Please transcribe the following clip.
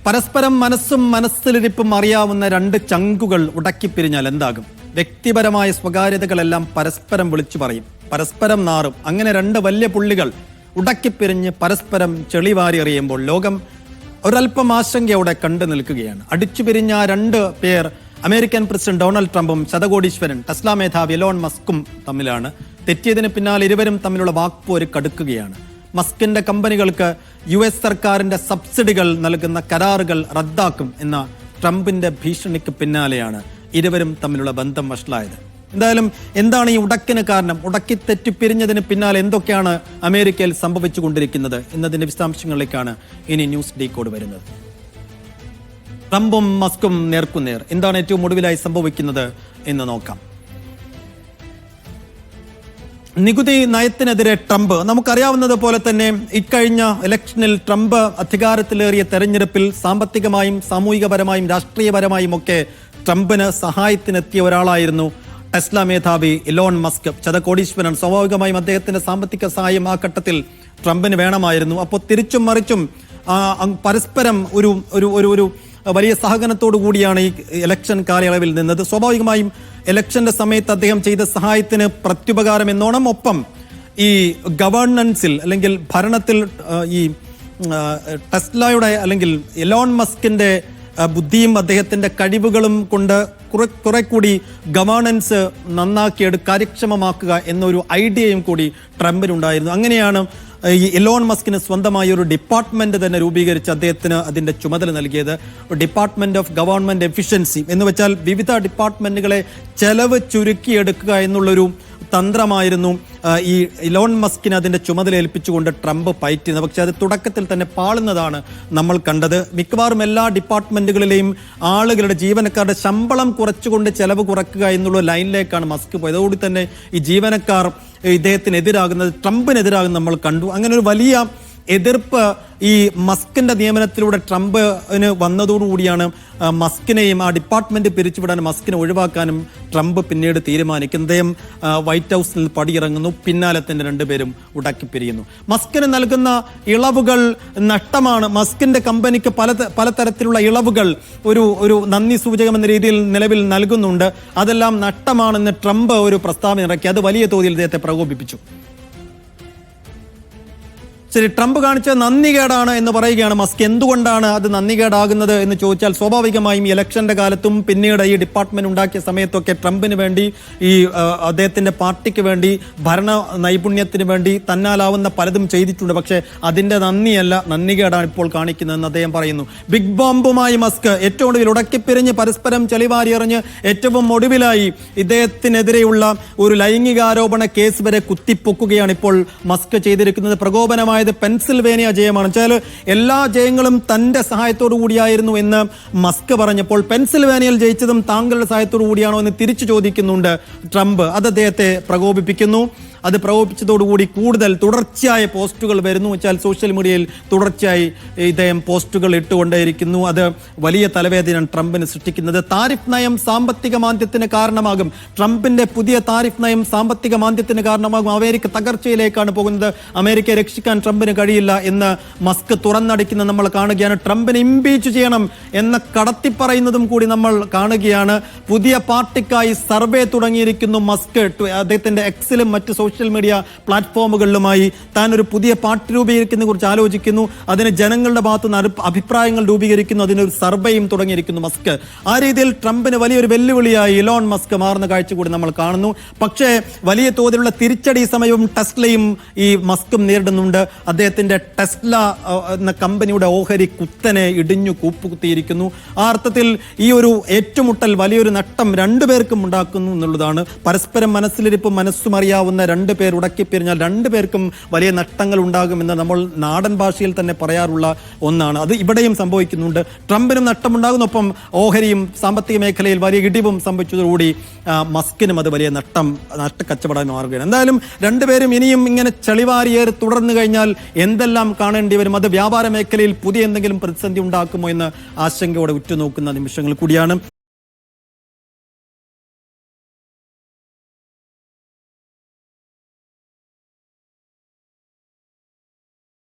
പരസ്പരം മനസ്സും മനസ്സിലിരിപ്പും അറിയാവുന്ന രണ്ട് ചങ്കുകൾ ഉടക്കിപ്പിരിഞ്ഞാൽ എന്താകും? വ്യക്തിപരമായ സ്വകാര്യതകളെല്ലാം പരസ്പരം വിളിച്ചു പറയും, പരസ്പരം നാറും. അങ്ങനെ രണ്ട് വലിയ പുള്ളികൾ ഉടക്കിപ്പിരിഞ്ഞ് പരസ്പരം ചെളിവാരി എറിയുമ്പോൾ ലോകം ഒരൽപ്പം ആശങ്കയോടെ കണ്ടു നിൽക്കുകയാണ്. അടിച്ചു പിരിഞ്ഞ ആ രണ്ട് പേർ അമേരിക്കൻ പ്രസിഡന്റ് ഡൊണാൾഡ് ട്രംപും ശതകോടീശ്വരൻ ടെസ്ല മേധാവി എലോൺ മസ്കും തമ്മിലാണ്. തെറ്റിയതിന് പിന്നാലെ ഇരുവരും തമ്മിലുള്ള വാക്പോര് കടുക്കുകയാണ്. മസ്കിന്റെ കമ്പനികൾക്ക് US സർക്കാരിന്റെ സബ്സിഡികൾ നൽകുന്ന കരാറുകൾ റദ്ദാക്കും എന്ന ട്രംപിന്റെ ഭീഷണിക്ക് പിന്നാലെയാണ് ഇരുവരും തമ്മിലുള്ള ബന്ധം വഷളായത്. എന്തായാലും എന്താണ് ഈ ഉടക്കിന് കാരണം? ഉടക്കി തെറ്റിപ്പിരിഞ്ഞതിന് പിന്നാലെ എന്തൊക്കെയാണ് അമേരിക്കയിൽ സംഭവിച്ചുകൊണ്ടിരിക്കുന്നത് എന്നതിന്റെ വിശദാംശങ്ങളിലേക്കാണ് ഇനി ന്യൂസ് ഡീകോഡ് വരുന്നത്. ട്രംപും മസ്കും നേർക്കുനേർ. എന്താണ് ഏറ്റവും ഒടുവിലായി സംഭവിക്കുന്നത് എന്ന് നോക്കാം. നികുതി നയത്തിനെതിരെ ട്രംപ്. നമുക്കറിയാവുന്നത് പോലെ തന്നെ ഇക്കഴിഞ്ഞ ഇലക്ഷനിൽ ട്രംപ് അധികാരത്തിലേറിയ തെരഞ്ഞെടുപ്പിൽ സാമ്പത്തികമായും സാമൂഹികപരമായും രാഷ്ട്രീയപരമായും ഒക്കെ ട്രംപിന് സഹായത്തിനെത്തിയ ഒരാളായിരുന്നു ടെസ്ല മേധാവി എലോൺ മസ്ക്. ശതകോടീശ്വരൻ. സ്വാഭാവികമായും അദ്ദേഹത്തിന്റെ സാമ്പത്തിക സഹായം ആ ഘട്ടത്തിൽ ട്രംപിന് വേണമായിരുന്നു. അപ്പോൾ തിരിച്ചും മറിച്ചും പരസ്പരം ഒരു ഒരു ഒരു വലിയ സഹകരണത്തോടു കൂടിയാണ് ഈ ഇലക്ഷൻ കാലയളവിൽ നിന്നത്. സ്വാഭാവികമായും ഇലക്ഷന്റെ സമയത്ത് അദ്ദേഹം ചെയ്ത സഹായത്തിന് പ്രത്യുപകാരം എന്നോണം ഒപ്പം ഈ ഗവേണൻസിൽ അല്ലെങ്കിൽ ഭരണത്തിൽ ഈ ടെസ്ലയുടെ അല്ലെങ്കിൽ എലോൺ മസ്കിന്റെ ബുദ്ധിയും അദ്ദേഹത്തിന്റെ കഴിവുകളും കൊണ്ട് കുറെ കൂടി ഗവേണൻസ് കാര്യക്ഷമമാക്കുക എന്നൊരു ഐഡിയയും കൂടി ട്രംപിനുണ്ടായിരുന്നു. അങ്ങനെയാണ് ഈ എലോൺ മസ്കിന് സ്വന്തമായ ഒരു ഡിപ്പാർട്ട്മെന്റ് തന്നെ രൂപീകരിച്ച് അദ്ദേഹത്തിന് അതിന്റെ ചുമതല നൽകിയത്. ഡിപ്പാർട്ട്മെന്റ് ഓഫ് ഗവൺമെന്റ് എഫിഷ്യൻസി എന്ന് വെച്ചാൽ വിവിധ ഡിപ്പാർട്ട്മെന്റുകളെ ചെലവ് ചുരുക്കിയെടുക്കുക എന്നുള്ളൊരു തന്ത്രമായിരുന്നു ഈ എലോൺ മസ്കിന് അതിന്റെ ചുമതല ഏൽപ്പിച്ചുകൊണ്ട് ട്രംപ് പയറ്റിയത്. പക്ഷെ അത് തുടക്കത്തിൽ തന്നെ പാളുന്നതാണ് നമ്മൾ കണ്ടത്. മിക്കവാറും എല്ലാ ഡിപ്പാർട്ട്മെന്റുകളിലെയും ആളുകളുടെ ജീവനക്കാരുടെ ശമ്പളം കുറച്ചുകൊണ്ട് ചെലവ് കുറയ്ക്കുക എന്നുള്ള ലൈനിലേക്കാണ് മസ്ക് പോയത്. അതോടെ തന്നെ ഈ ജീവനക്കാർ ഇദ്ദേഹത്തിനെതിരാകുന്നത് ട്രംപിനെതിരാകുന്നത് നമ്മൾ കണ്ടു. അങ്ങനെ ഒരു വലിയ എതിർപ്പ് ഈ മസ്കിന്റെ നിയമനത്തിലൂടെ ട്രംപിന് വന്നതോടുകൂടിയാണ് മസ്കിനെയും ആ ഡിപ്പാർട്ട്മെന്റ് പിരിച്ചുവിടാനും മസ്കിനെ ഒഴിവാക്കാനും ട്രംപ് പിന്നീട് തീരുമാനിക്കുന്നത്. അദ്ദേഹം വൈറ്റ് ഹൗസിൽ പടിയിറങ്ങുന്നു. പിന്നാലെ തന്നെ രണ്ടുപേരും ഉടക്കിപ്പിരിയുന്നു. മസ്കിന് നൽകുന്ന ഇളവുകൾ നഷ്ടമാണ്. മസ്കിന്റെ കമ്പനിക്ക് പലതരത്തിലുള്ള ഇളവുകൾ ഒരു നന്ദി സൂചകം എന്ന രീതിയിൽ നിലവിൽ നൽകുന്നുണ്ട്. അതെല്ലാം നഷ്ടമാണെന്ന് ട്രംപ് ഒരു പ്രസ്താവന ഇറക്കി. അത് വലിയ തോതിൽ ഇദ്ദേഹത്തെ പ്രകോപിപ്പിച്ചു. ശരി, ട്രംപ് കാണിച്ച നന്ദികേടാണ് എന്ന് പറയുകയാണ് മസ്ക്. എന്തുകൊണ്ടാണ് അത് നന്ദികേടാകുന്നത് എന്ന് ചോദിച്ചാൽ സ്വാഭാവികമായും ഇലക്ഷന്റെ കാലത്തും പിന്നീട് ഈ ഡിപ്പാർട്ട്മെന്റ് ഉണ്ടാക്കിയ സമയത്തൊക്കെ ട്രംപിന് വേണ്ടി ഈ അദ്ദേഹത്തിന്റെ പാർട്ടിക്ക് വേണ്ടി ഭരണ നൈപുണ്യത്തിന് വേണ്ടി തന്നാലാവുന്ന പലതും ചെയ്തിട്ടുണ്ട്. പക്ഷേ അതിന്റെ നന്ദിയല്ല, നന്ദികേടാണ് ഇപ്പോൾ കാണിക്കുന്നതെന്ന് അദ്ദേഹം പറയുന്നു. ബിഗ് ബോംബുമായി മസ്ക് ഏറ്റവും ഒടുവിൽ ഉടക്കിപ്പിരിഞ്ഞ് പരസ്പരം ചെളിവാരി എറിഞ്ഞ് ഏറ്റവും ഒടുവിലായി ഇദ്ദേഹത്തിനെതിരെയുള്ള ഒരു ലൈംഗികാരോപണ കേസ് വരെ കുത്തിപ്പൊക്കുകയാണ് ഇപ്പോൾ മസ്ക് ചെയ്തിരിക്കുന്നത്. പ്രകോപനമായ പെൻസിൽവേനിയ ജയമാണ് വെച്ചാൽ എല്ലാ ജയങ്ങളും തന്റെ സഹായത്തോടു കൂടിയായിരുന്നു എന്ന് മസ്ക് പറഞ്ഞപ്പോൾ പെൻസിൽവേനിയയിൽ ജയിച്ചതും താങ്കളുടെ സഹായത്തോടു കൂടിയാണോ എന്ന് തിരിച്ചു ചോദിക്കുന്നുണ്ട് ട്രംപ്. അത് അദ്ദേഹത്തെ പ്രകോപിപ്പിക്കുന്നു. അത് പ്രകോപിപ്പിച്ചതോടുകൂടി കൂടുതൽ തുടർച്ചയായ പോസ്റ്റുകൾ വരുന്നു വെച്ചാൽ സോഷ്യൽ മീഡിയയിൽ തുടർച്ചയായി ഇദ്ദേഹം പോസ്റ്റുകൾ ഇട്ടുകൊണ്ടേയിരിക്കുന്നു. അത് വലിയ തലവേദനയാണ് ട്രംപിന് സൃഷ്ടിക്കുന്നത്. താരിഫ് നയം സാമ്പത്തിക മാന്ദ്യത്തിന് കാരണമാകും. ട്രംപിന്റെ പുതിയ താരിഫ് നയം സാമ്പത്തിക മാന്ദ്യത്തിന് കാരണമാകും. അമേരിക്ക തകർച്ചയിലേക്കാണ് പോകുന്നത്. അമേരിക്കയെ രക്ഷിക്കാൻ ട്രംപിന് കഴിയില്ല എന്ന് മസ്ക് തുറന്നടിക്കുന്നത് നമ്മൾ കാണുകയാണ്. ട്രംപിനെ ഇംപീച്ച് ചെയ്യണം എന്ന കടത്തിപ്പറയുന്നതും കൂടി നമ്മൾ കാണുകയാണ്. പുതിയ പാർട്ടിക്കായി സർവേ തുടങ്ങിയിരിക്കുന്നു മസ്ക്. അദ്ദേഹത്തിന്റെ എക്സിലും മറ്റ് സോഷ്യൽ മീഡിയ പ്ലാറ്റ്ഫോമുകളിലുമായി താൻ ഒരു പുതിയ പാർട്ടി രൂപീകരിക്കുന്നതിനെ കുറിച്ച് ആലോചിക്കുന്നു. അതിന് ജനങ്ങളുടെ ഭാഗത്തുനിന്ന് അഭിപ്രായങ്ങൾ രൂപീകരിക്കുന്നു. അതിനൊരു സർവേയും തുടങ്ങിയിരിക്കുന്നു മസ്ക്. ആ രീതിയിൽ ട്രംപിന് വലിയൊരു വെല്ലുവിളിയായി എലോൺ മസ്ക് മാറുന്ന കാഴ്ച കൂടി നമ്മൾ കാണുന്നു. പക്ഷേ വലിയ തോതിലുള്ള തിരിച്ചടി സമയവും ടെസ്ലയും ഈ മസ്കും നേരിടുന്നുണ്ട്. അദ്ദേഹത്തിന്റെ ടെസ്ല എന്ന കമ്പനിയുടെ ഓഹരി കുത്തനെ ഇടിഞ്ഞു കൂപ്പുകുത്തിയിരിക്കുന്നു. ആ അർത്ഥത്തിൽ ഈ ഒരു ഏറ്റുമുട്ടൽ വലിയൊരു നഷ്ടം രണ്ടുപേർക്കും ഉണ്ടാക്കുന്നു എന്നുള്ളതാണ്. പരസ്പരം മനസ്സിലിരിപ്പും മനസ്സും അറിയാവുന്ന രണ്ടു പേർ ഉടക്കിപ്പിരിഞ്ഞാൽ രണ്ടുപേർക്കും വലിയ നഷ്ടങ്ങൾ ഉണ്ടാകുമെന്ന് നമ്മൾ നാടൻ ഭാഷയിൽ തന്നെ പറയാറുള്ള ഒന്നാണ്. അത് ഇവിടെയും സംഭവിക്കുന്നുണ്ട്. ട്രംപിനും നഷ്ടമുണ്ടാകുന്നൊപ്പം ഓഹരിയും സാമ്പത്തിക മേഖലയിൽ വലിയ ഇടിവും സംഭവിച്ചതോടുകൂടി മസ്കിനും അത് വലിയ നഷ്ടക്കച്ചവടമായി മാറുകയാണ്. എന്തായാലും രണ്ടുപേരും ഇനിയും ഇങ്ങനെ ചെളിവാരിയേറി തുടർന്നു കഴിഞ്ഞാൽ എന്തെല്ലാം കാണേണ്ടി വരും? അത് വ്യാപാര മേഖലയിൽ പുതിയ എന്തെങ്കിലും പ്രതിസന്ധി ഉണ്ടാക്കുമോ എന്ന് ആശങ്കയോടെ ഉറ്റുനോക്കുന്ന നിമിഷങ്ങൾ കൂടിയാണ്.